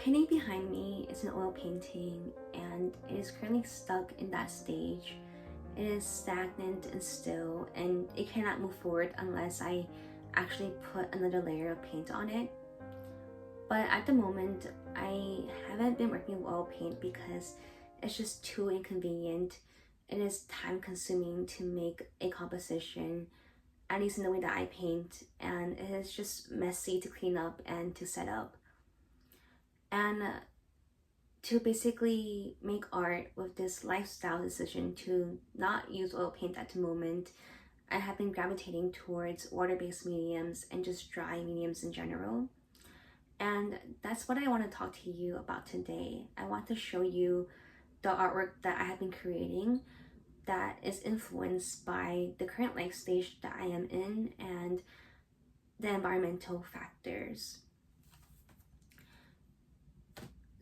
painting behind me is an oil painting, and it is currently stuck in that stage. It is stagnant and still, and it cannot move forward unless I actually put another layer of paint on it. But at the moment, I haven't been working with oil paint because it's just too inconvenient. It is time consuming to make a composition, at least in the way that I paint, and it is just messy to clean up and to set up. And to basically make art with this lifestyle decision to not use oil paint at the moment, I have been gravitating towards water-based mediums and just dry mediums in general. And that's what I want to talk to you about today. I want to show you the artwork that I have been creating that is influenced by the current life stage that I am in and the environmental factors.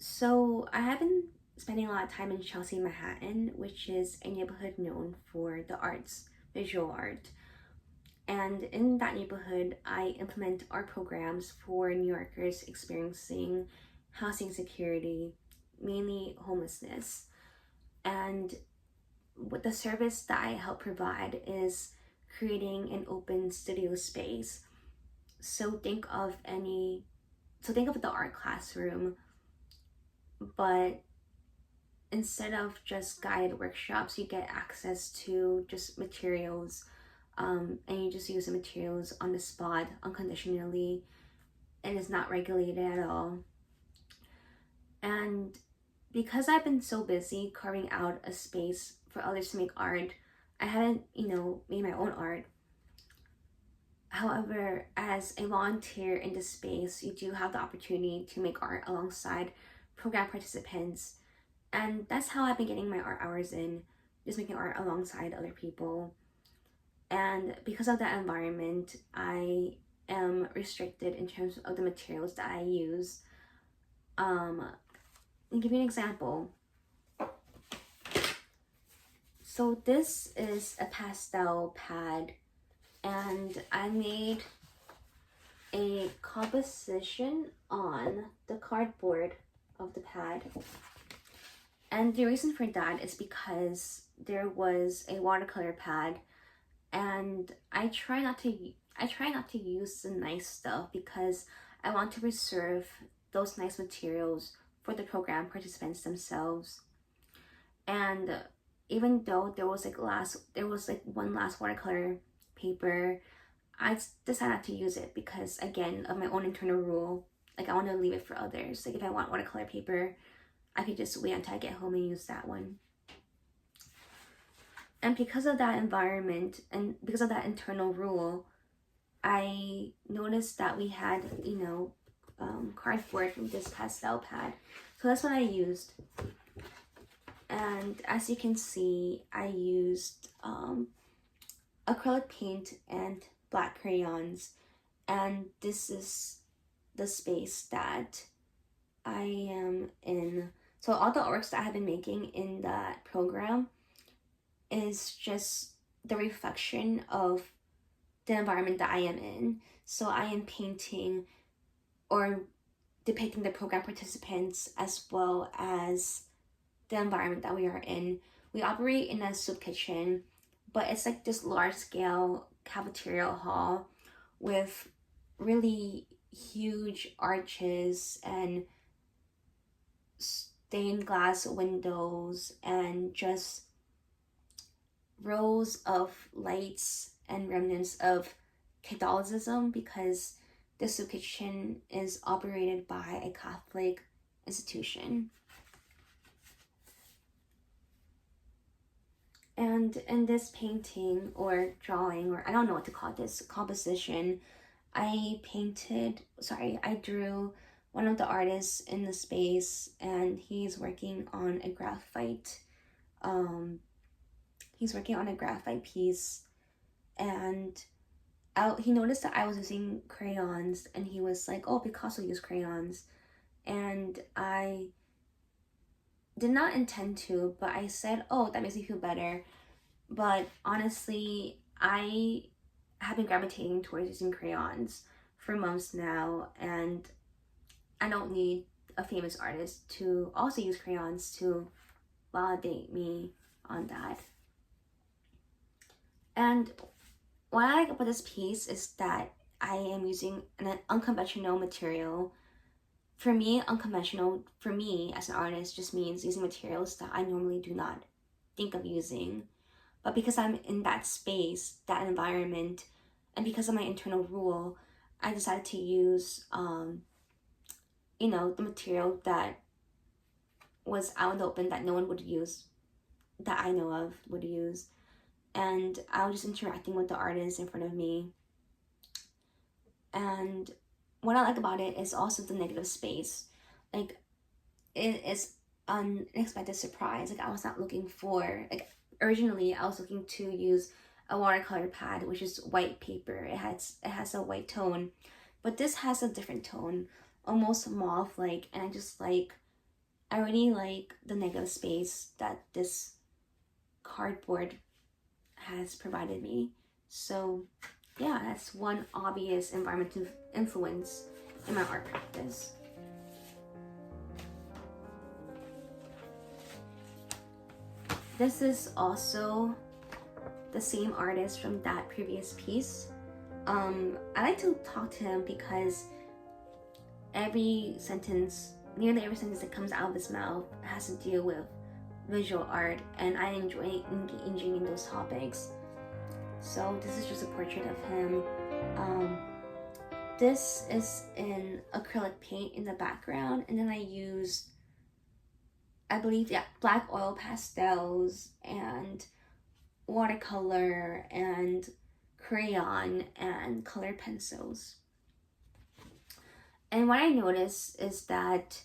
So I have been spending a lot of time in Chelsea, Manhattan, which is a neighborhood known for the arts, visual art. And in that neighborhood, I implement art programs for New Yorkers experiencing housing insecurity, mainly homelessness. And what the service that I help provide is creating an open studio space. So think of the art classroom, but instead of just guided workshops, you get access to just materials, and you just use the materials on the spot unconditionally, and it's not regulated at all. And because I've been so busy carving out a space for others to make art, I haven't, made my own art. However, as a volunteer in this space, you do have the opportunity to make art alongside program participants. And that's how I've been getting my art hours in, just making art alongside other people. And because of that environment, I am restricted in terms of the materials that I use. I'll give you an example. So this is a pastel pad, and I made a composition on the cardboard of the pad. And the reason for that is because there was a watercolor pad, and I try not to use the nice stuff because I want to reserve those nice materials for the program participants themselves. And even though there was one last watercolor paper, I decided not to use it because, again, of my own internal rule. Like, I want to leave it for others. Like, if I want watercolor paper, I could just wait until I get home and use that one. And because of that environment and because of that internal rule, I noticed that we had, cardboard from this pastel pad. So that's what I used. And as you can see, I used acrylic paint and black crayons. And this is the space that I am in. So all the artworks that I have been making in that program is just the reflection of the environment that I am in. So I am painting or depicting the program participants as well as the environment that we are in. We operate in a soup kitchen, but it's like this large scale cafeteria hall with really huge arches and stained glass windows and just rows of lights and remnants of Catholicism, because the soup kitchen is operated by a Catholic institution. And in this painting or drawing, or I don't know what to call this, composition, I drew one of the artists in the space, and he's working on a graphite piece, and he noticed that I was using crayons, and he was like, "Oh, Picasso used crayons," and I did not intend to, but I said, "Oh, that makes me feel better." But honestly, I have been gravitating towards using crayons for months now, and I don't need a famous artist to also use crayons to validate me on that. And what I like about this piece is that I am using an unconventional material. For me, unconventional, for me as an artist, just means using materials that I normally do not think of using. But because I'm in that space, that environment, and because of my internal rule, I decided to use, the material that was out in the open that no one would use, that I know of would use. And I was just interacting with the artist in front of me. And what I like about it is also the negative space. Like, it is an unexpected surprise. Like, I was not looking for, like, originally I was looking to use a watercolor pad, which is white paper. It has a white tone, but this has a different tone, almost mauve-like, and I really like the negative space that this cardboard has provided me. So yeah, that's one obvious environmental influence in my art practice. This is also the same artist from that previous piece. I like to talk to him because nearly every sentence that comes out of his mouth has to deal with visual art, and I enjoy engaging in those topics. So this is just a portrait of him. This is in acrylic paint in the background, and then I use, I believe, black oil pastels and watercolor and crayon and colored pencils. And what I noticed is that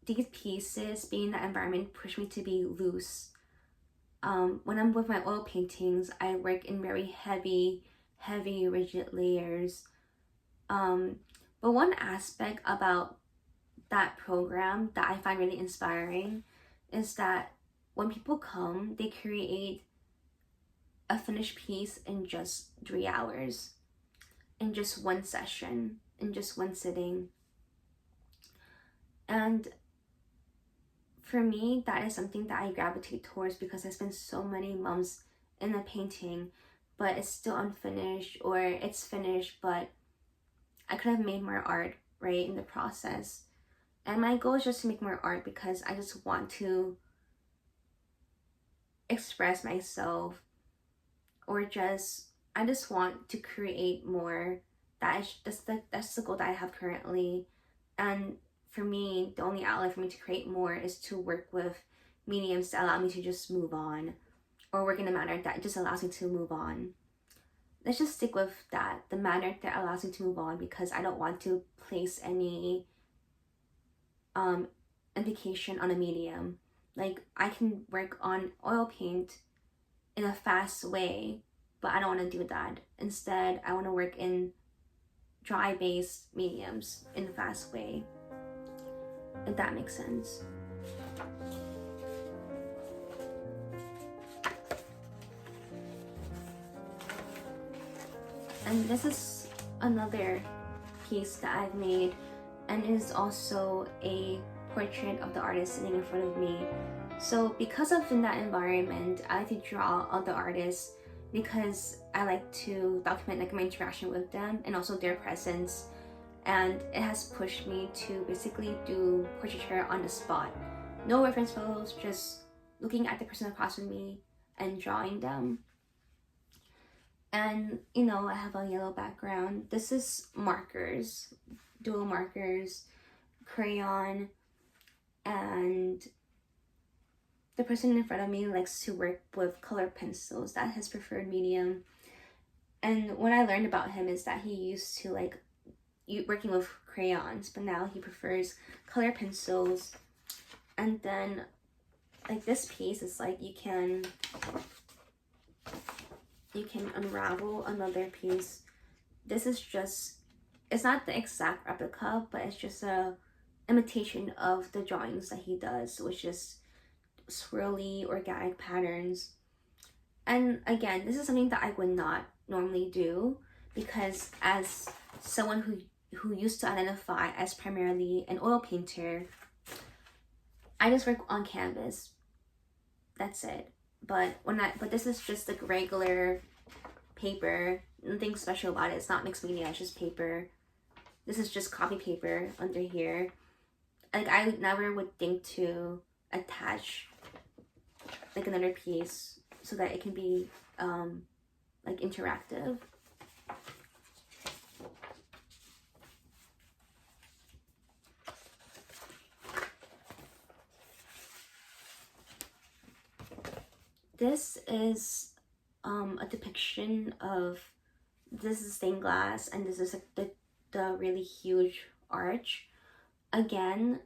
these pieces, being in that environment, push me to be loose. When I'm with my oil paintings, I work in very heavy, rigid layers. But one aspect about that program that I find really inspiring is that when people come, they create a finished piece in just 3 hours, in just one session, in just one sitting. And for me, that is something that I gravitate towards because I spent so many months in a painting, but it's still unfinished, or it's finished, but I could have made more art, right, in the process. And my goal is just to make more art because I just want to express myself, or I just want to create more. That's the goal that I have currently. And for me, the only outlet for me to create more is to work with mediums that allow me to just move on, or work in a manner that just allows me to move on. Let's just stick with that, the manner that allows me to move on, because I don't want to place any indication on a medium. Like, I can work on oil paint in a fast way, but I don't want to do that. Instead, I want to work in dry based mediums in a fast way, if that makes sense. And this is another piece that I've made, and it is also a portrait of the artist sitting in front of me. So because of in that environment, I like to draw other artists because I like to document like my interaction with them and also their presence. And it has pushed me to basically do portraiture on the spot. No reference photos, just looking at the person across from me and drawing them. And I have a yellow background. This is markers, dual markers, crayon, and the person in front of me likes to work with colored pencils. That's his preferred medium. And what I learned about him is that he used to working with crayons, but now he prefers colored pencils. And then this piece is you can unravel another piece. This is it's not the exact replica, but it's just a imitation of the drawings that he does, which is swirly organic patterns. And again, this is something that I would not normally do, because as someone who who used to identify as primarily an oil painter, I just work on canvas. That's it. But this is just like regular paper. Nothing special about it. It's not mixed media. It's just paper. This is just copy paper under here. Like, I never would think to attach like another piece so that it can be like interactive. This is a depiction of, this is stained glass, and this is like the really huge arch. Again,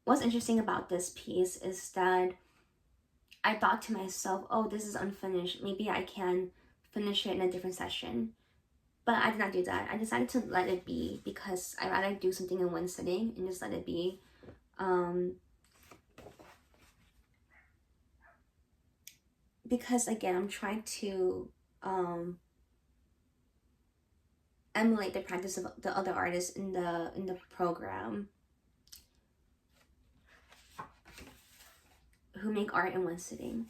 what's interesting about this piece is that I thought to myself, oh, this is unfinished. Maybe I can finish it in a different session. But I did not do that. I decided to let it be because I'd rather do something in one sitting and just let it be. Because again, I'm trying to emulate the practice of the other artists in the program who make art in one sitting.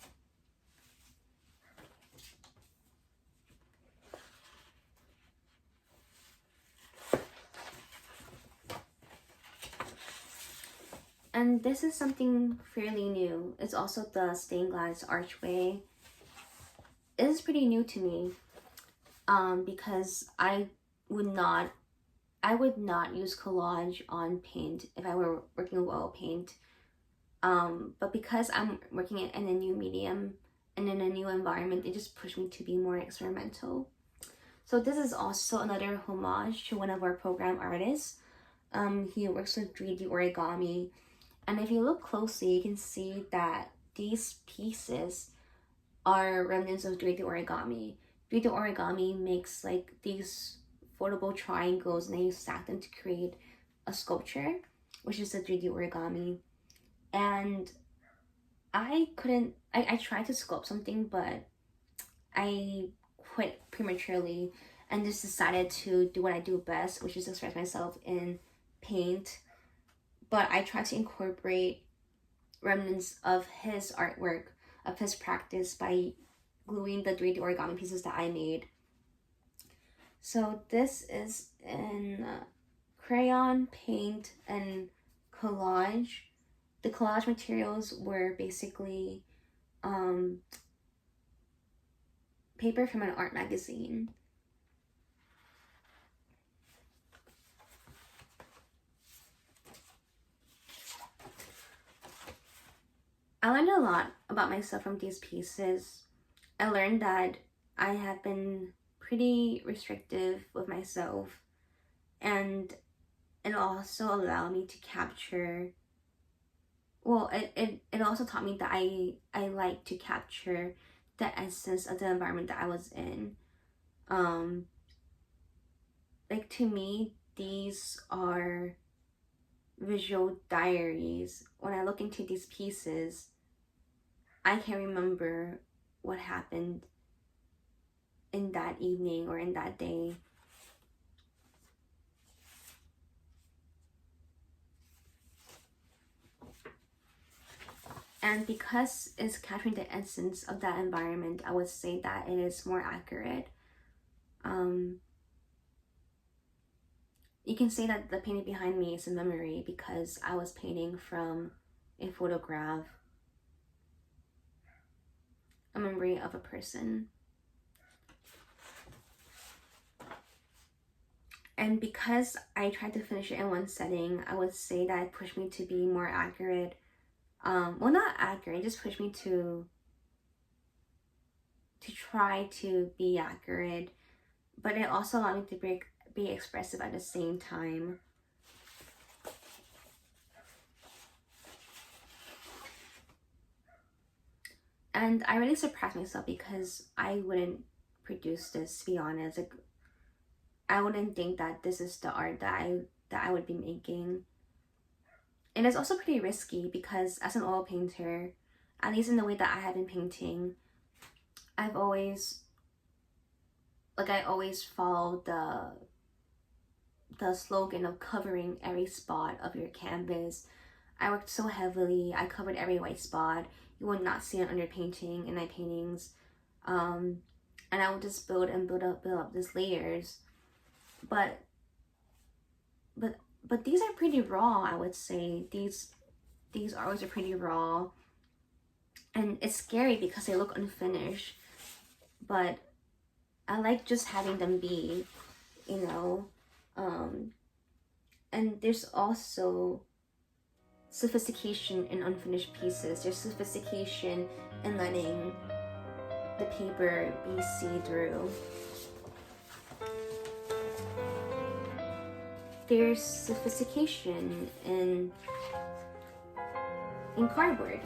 And this is something fairly new. It's also the stained glass archway. It is pretty new to me, because I would not use collage on paint if I were working with oil paint. But because I'm working in a new medium and in a new environment, it just pushed me to be more experimental. So this is also another homage to one of our program artists. He works with 3D origami. And if you look closely, you can see that these pieces are remnants of 3D origami. 3D origami makes like these foldable triangles, and then you stack them to create a sculpture, which is a 3D origami. And I tried to sculpt something, but I quit prematurely and just decided to do what I do best, which is express myself in paint. But I tried to incorporate remnants of his artwork, of his practice, by gluing the 3D origami pieces that I made. So this is in crayon, paint, and collage. The collage materials were basically paper from an art magazine. I learned a lot about myself from these pieces. I learned that I have been pretty restrictive with myself, and it also allowed me to capture, well, it also taught me that I like to capture the essence of the environment that I was in. Like, to me, these are visual diaries. When I look into these pieces, I can remember what happened in that evening or in that day. And because it's capturing the essence of that environment, I would say that it is more accurate. You can say that the painting behind me is a memory because I was painting from a photograph, a memory of a person. And because I tried to finish it in one setting, I would say that it pushed me to be more accurate. Well, not accurate, it just pushed me to try to be accurate, but it also allowed me to be expressive at the same time. And I really surprised myself because I wouldn't produce this, to be honest. Like, I wouldn't think that this is the art that I would be making. And it's also pretty risky because as an oil painter, at least in the way that I have been painting, I always follow the slogan of covering every spot of your canvas. I worked so heavily. I covered every white spot. You will not see it on your painting in my paintings. And I would just build up these layers. But these are pretty raw, I would say. These artworks are pretty raw. And it's scary because they look unfinished. But I like just having them be, you know. And there's also sophistication in unfinished pieces. There's sophistication in letting the paper be see-through. There's sophistication in cardboard.